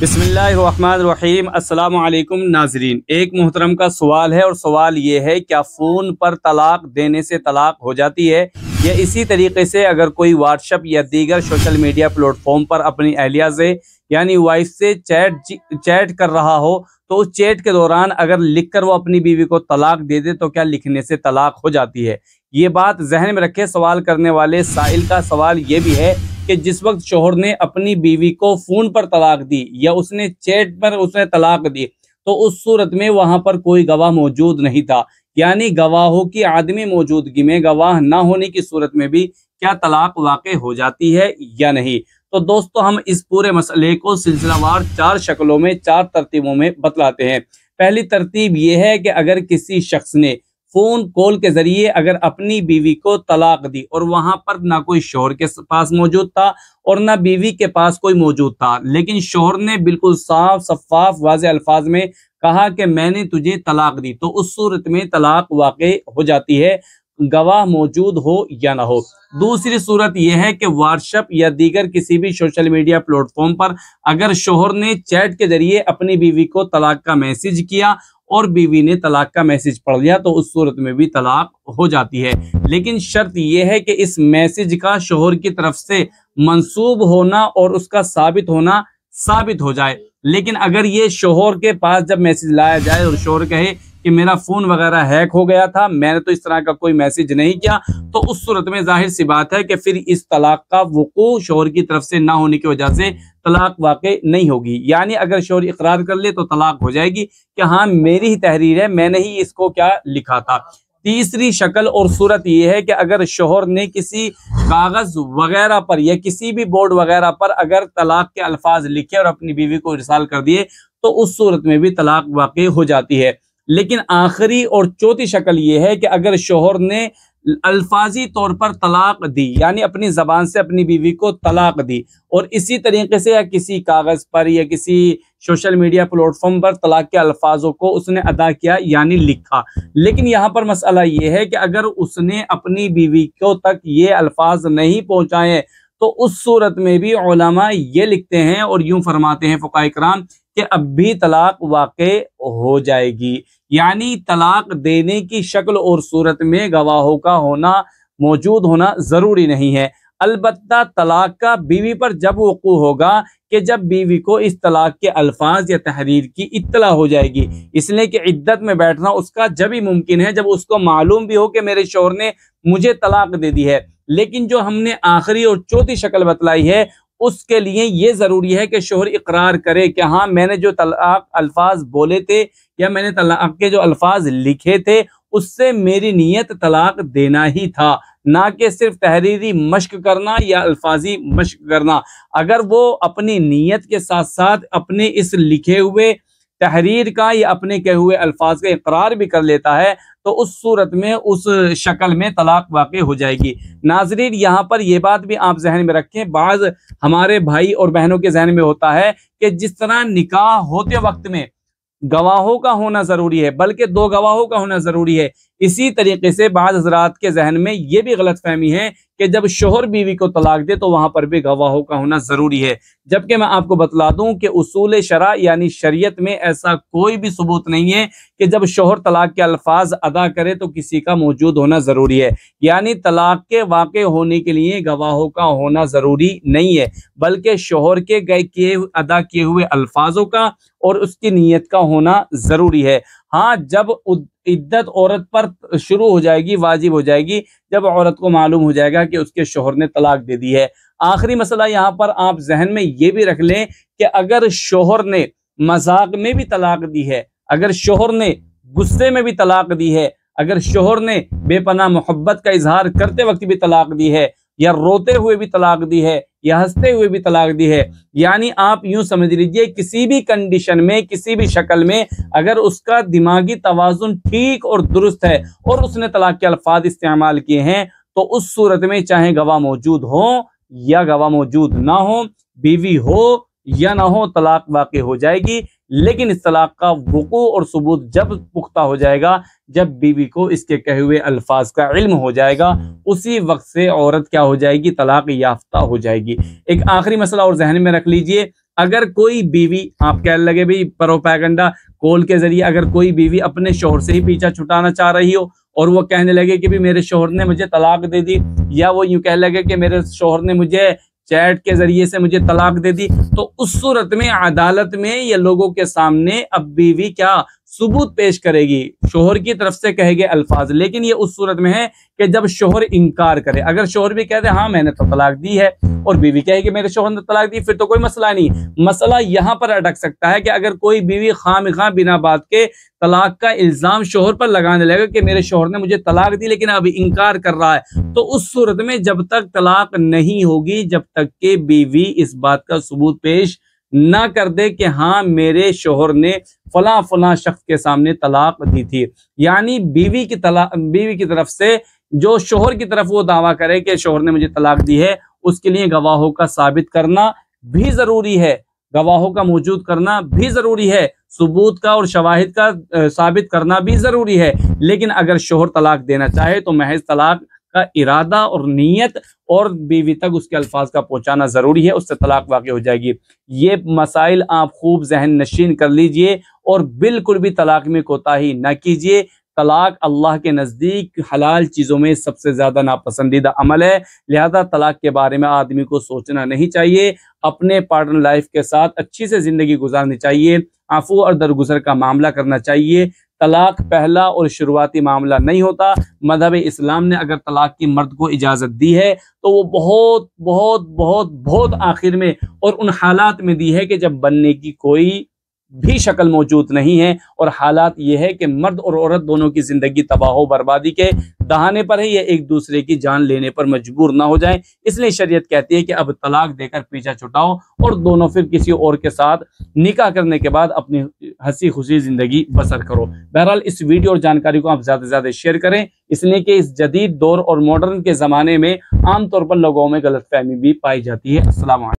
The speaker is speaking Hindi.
बिस्मिल्लाहिर्रहमानिर्रहीम। अस्सलामु अलैकुम नाजरीन। एक मोहतरम का सवाल है और सवाल ये है, क्या फ़ोन पर तलाक देने से तलाक हो जाती है, या इसी तरीके से अगर कोई व्हाट्सएप या दीगर सोशल मीडिया प्लेटफॉर्म पर अपनी अहलिया से यानी वाइफ से चैट कर रहा हो तो उस चैट के दौरान अगर लिखकर वो अपनी बीवी को तलाक दे दे तो क्या लिखने से तलाक हो जाती है। ये बात जहन में रखे। सवाल करने वाले साइल का सवाल ये भी है कि जिस वक्त शोहर ने अपनी बीवी को फोन पर तलाक दी या उसने चैट पर उसने तलाक दी तो उस सूरत में वहां पर कोई गवाह मौजूद नहीं था, यानी गवाहों की आदमी मौजूदगी में, गवाह ना होने की सूरत में भी क्या तलाक वाक़ई हो जाती है या नहीं। तो दोस्तों, हम इस पूरे मसले को सिलसिलावार 4 शक्लों में 4 तरतीबों में बतलाते हैं। पहली तरतीब यह है कि अगर किसी शख्स ने फोन कॉल के जरिए अगर अपनी बीवी को तलाक दी और वहां पर ना कोई शोहर के पास मौजूद था और ना बीवी के पास कोई मौजूद था, लेकिन शोहर ने बिल्कुल साफ शफाफ वाज़े अल्फाज में कहा कि मैंने तुझे तलाक दी, तो उस सूरत में तलाक वाक़ई हो जाती है, गवाह मौजूद हो या ना हो। दूसरी सूरत यह है कि व्हाट्सएप या दीगर किसी भी सोशल मीडिया प्लेटफॉर्म पर अगर शोहर ने चैट के जरिए अपनी बीवी को तलाक का मैसेज किया और बीवी ने तलाक का मैसेज पढ़ लिया तो उस सूरत में भी तलाक हो जाती है, लेकिन शर्त यह है कि इस मैसेज का शोहर की तरफ से मंसूब होना और उसका साबित होना साबित हो जाए। लेकिन अगर ये शोहर के पास जब मैसेज लाया जाए और शोहर कहे कि मेरा फोन वगैरह हैक हो गया था, मैंने तो इस तरह का कोई मैसेज नहीं किया, तो उस सूरत में जाहिर सी बात है कि फिर इस तलाक का वुकू शोहर की तरफ से ना होने की वजह से तलाक वाक़ई नहीं होगी। यानी अगर शोहर इकरार कर ले तो तलाक हो जाएगी कि हाँ मेरी ही तहरीर है, मैंने ही इसको क्या लिखा था। तीसरी शक्ल और सूरत यह है कि अगर शोहर ने किसी कागज वगैरह पर या किसी भी बोर्ड वगैरह पर अगर तलाक के अल्फाज लिखे और अपनी बीवी को इरसाल कर दिए तो उस सूरत में भी तलाक वाक़ई हो जाती है। लेकिन आखिरी और चौथी शक्ल यह है कि अगर शोहर ने अल्फाजी तौर पर तलाक दी यानी अपनी जबान से अपनी बीवी को तलाक दी और इसी तरीके से या किसी कागज पर या किसी सोशल मीडिया प्लेटफॉर्म पर तलाक के अल्फाजों को उसने अदा किया यानी लिखा। लेकिन यहाँ पर मसला ये है कि अगर उसने अपनी बीवी को तक ये अल्फाज नहीं पहुंचाए तो उस सूरत में भी उलमा ये लिखते हैं और यूं फरमाते हैं फुक़हा इकराम कि अब भी तलाक वाक़ई हो जाएगी। यानी तलाक देने की शक्ल और सूरत में गवाहों का होना मौजूद होना जरूरी नहीं है। अलबत्ता तलाक का बीवी पर जब वक़ू होगा कि जब बीवी को इस तलाक के अल्फाज या तहरीर की इत्तला हो जाएगी, इसलिए कि इद्दत में बैठना उसका जब ही मुमकिन है जब उसको मालूम भी हो कि मेरे शोहर ने मुझे तलाक दे दी है। लेकिन जो हमने आखिरी और चौथी शक्ल बतलाई है उसके लिए ये जरूरी है कि शोहर इकरार करे कि हाँ मैंने जो तलाक अल्फाज बोले थे या मैंने तलाक के जो अल्फाज लिखे थे उससे मेरी नीयत तलाक देना ही था, ना कि सिर्फ तहरीरी मश्क करना या अल्फाजी मश्क करना। अगर वो अपनी नीयत के साथ साथ अपने इस लिखे हुए तहरीर का या अपने कहे हुए अल्फाज का इकरार भी कर लेता है तो उस सूरत में उस शक्ल में तलाक वाक़ई हो जाएगी। नाज़रीन, यहाँ पर यह बात भी आप जहन में रखें, बाज़ हमारे भाई और बहनों के जहन में होता है कि जिस तरह निकाह होते वक्त में गवाहों का होना जरूरी है, बल्कि 2 गवाहों का होना जरूरी है, इसी तरीके से बाज़ हज़रात के जहन में यह भी गलतफहमी है कि जब शोहर बीवी को तलाक दे तो वहां पर भी गवाहों का होना जरूरी है। जबकि मैं आपको बतला दूं कि उसूल शरा यानी शरीयत में ऐसा कोई भी सबूत नहीं है कि जब शोहर तलाक के अल्फाज अदा करे तो किसी का मौजूद होना जरूरी है। यानी तलाक के वाक़ई होने के लिए गवाहों का होना जरूरी नहीं है, बल्कि शोहर के अदा किए हुए अल्फाजों का और उसकी नीयत का होना जरूरी है। हाँ, जब इद्दत औरत पर शुरू हो जाएगी, वाजिब हो जाएगी, जब औरत को मालूम हो जाएगा कि उसके शोहर ने तलाक दे दी है। आखिरी मसला यहाँ पर आप जहन में ये भी रख लें कि अगर शोहर ने मजाक में भी तलाक दी है, अगर शोहर ने गुस्से में भी तलाक दी है, अगर शोहर ने बेपनाह मोहब्बत का इजहार करते वक्त भी तलाक दी है, या रोते हुए भी तलाक दी है, या हंसते हुए भी तलाक दी है, यानी आप यूं समझ लीजिए किसी भी कंडीशन में किसी भी शक्ल में अगर उसका दिमागी तवाजुन ठीक और दुरुस्त है और उसने तलाक के अल्फाज इस्तेमाल किए हैं तो उस सूरत में चाहे गवाह मौजूद हो या गवाह मौजूद ना हो, बीवी हो या ना हो, तलाक वाक़ई हो जाएगी। लेकिन इस तलाक का वुकू और सबूत जब पुख्ता हो जाएगा, जब बीवी को इसके कहे हुए अल्फाज का इल्म हो जाएगा, उसी वक्त से औरत क्या हो जाएगी, तलाक याफ्ता हो जाएगी। एक आखिरी मसला और जहन में रख लीजिए, अगर कोई बीवी, आप कहने लगे भाई प्रोपेगेंडा कॉल के जरिए, अगर कोई बीवी अपने शोहर से ही पीछा छुटाना चाह रही हो और वो कहने लगे कि भी मेरे शोहर ने मुझे तलाक दे दी, या वो यूं कहने लगे कि मेरे शोहर ने मुझे चैट के जरिए से मुझे तलाक दे दी, तो उस सूरत में अदालत में या लोगों के सामने अब बीवी क्या सबूत पेश करेगी, शोहर की तरफ से कहे गए अल्फाज। लेकिन ये उस सूरत में है कि जब शोहर इनकार करे। अगर शोहर भी कहते हाँ मैंने तो तलाक दी है और बीवी कहे कि मेरे शोहर ने तलाक दी, फिर तो कोई मसला नहीं। मसला यहाँ पर अटक सकता है कि अगर कोई बीवी खामखा बिना बात के तलाक का इल्जाम शोहर पर लगाने लगे कि मेरे शोहर ने मुझे तलाक दी लेकिन अभी इनकार कर रहा है, तो उस सूरत में जब तक तलाक नहीं होगी, जब तक के बीवी इस बात का सबूत पेश ना कर दे कि हाँ मेरे शोहर ने फला फला शख्स के सामने तलाक दी थी, यानी बीवी की तरफ से जो शोहर की तरफ वो दावा करे कि शोहर ने मुझे तलाक दी है, उसके लिए गवाहों का साबित करना भी जरूरी है, गवाहों का मौजूद करना भी जरूरी है, सबूत का और शवाहिद का साबित करना भी जरूरी है। लेकिन अगर शोहर तलाक देना चाहे तो महज तलाक का इरादा और नीयत और बीवी तक उसके अल्फाज का पहुंचाना जरूरी है, उससे तलाक वाक़ई हो जाएगी। ये मसाइल आप खूब जहन नशीन कर लीजिए और बिल्कुल भी तलाक में कोताही ना कीजिए। तलाक अल्लाह के नज़दीक हलाल चीज़ों में सबसे ज़्यादा नापसंदीदा अमल है, लिहाजा तलाक के बारे में आदमी को सोचना नहीं चाहिए। अपने पार्टनर लाइफ के साथ अच्छी से ज़िंदगी गुजारनी चाहिए, आफू और दरगुजर का मामला करना चाहिए। तलाक पहला और शुरुआती मामला नहीं होता। मज़हब इस्लाम ने अगर तलाक की मर्द को इजाज़त दी है तो वो बहुत बहुत बहुत बहुत आखिर में और उन हालात में दी है कि जब बनने की कोई भी शक्ल मौजूद नहीं है, और हालात ये है कि मर्द और औरत दोनों की जिंदगी तबाह बर्बादी के दहाने पर है, या एक दूसरे की जान लेने पर मजबूर ना हो जाए। इसलिए शरीयत कहती है कि अब तलाक देकर पीछा छुटाओ और दोनों फिर किसी और के साथ निकाह करने के बाद अपनी हंसी खुशी जिंदगी बसर करो। बहरहाल इस वीडियो और जानकारी को आप ज्यादा से ज्यादा शेयर करें, इसलिए कि इस जदीद दौर और मॉडर्न के जमाने में आमतौर पर लोगों में गलतफहमी भी पाई जाती है। अस्सलाम वालेकुम।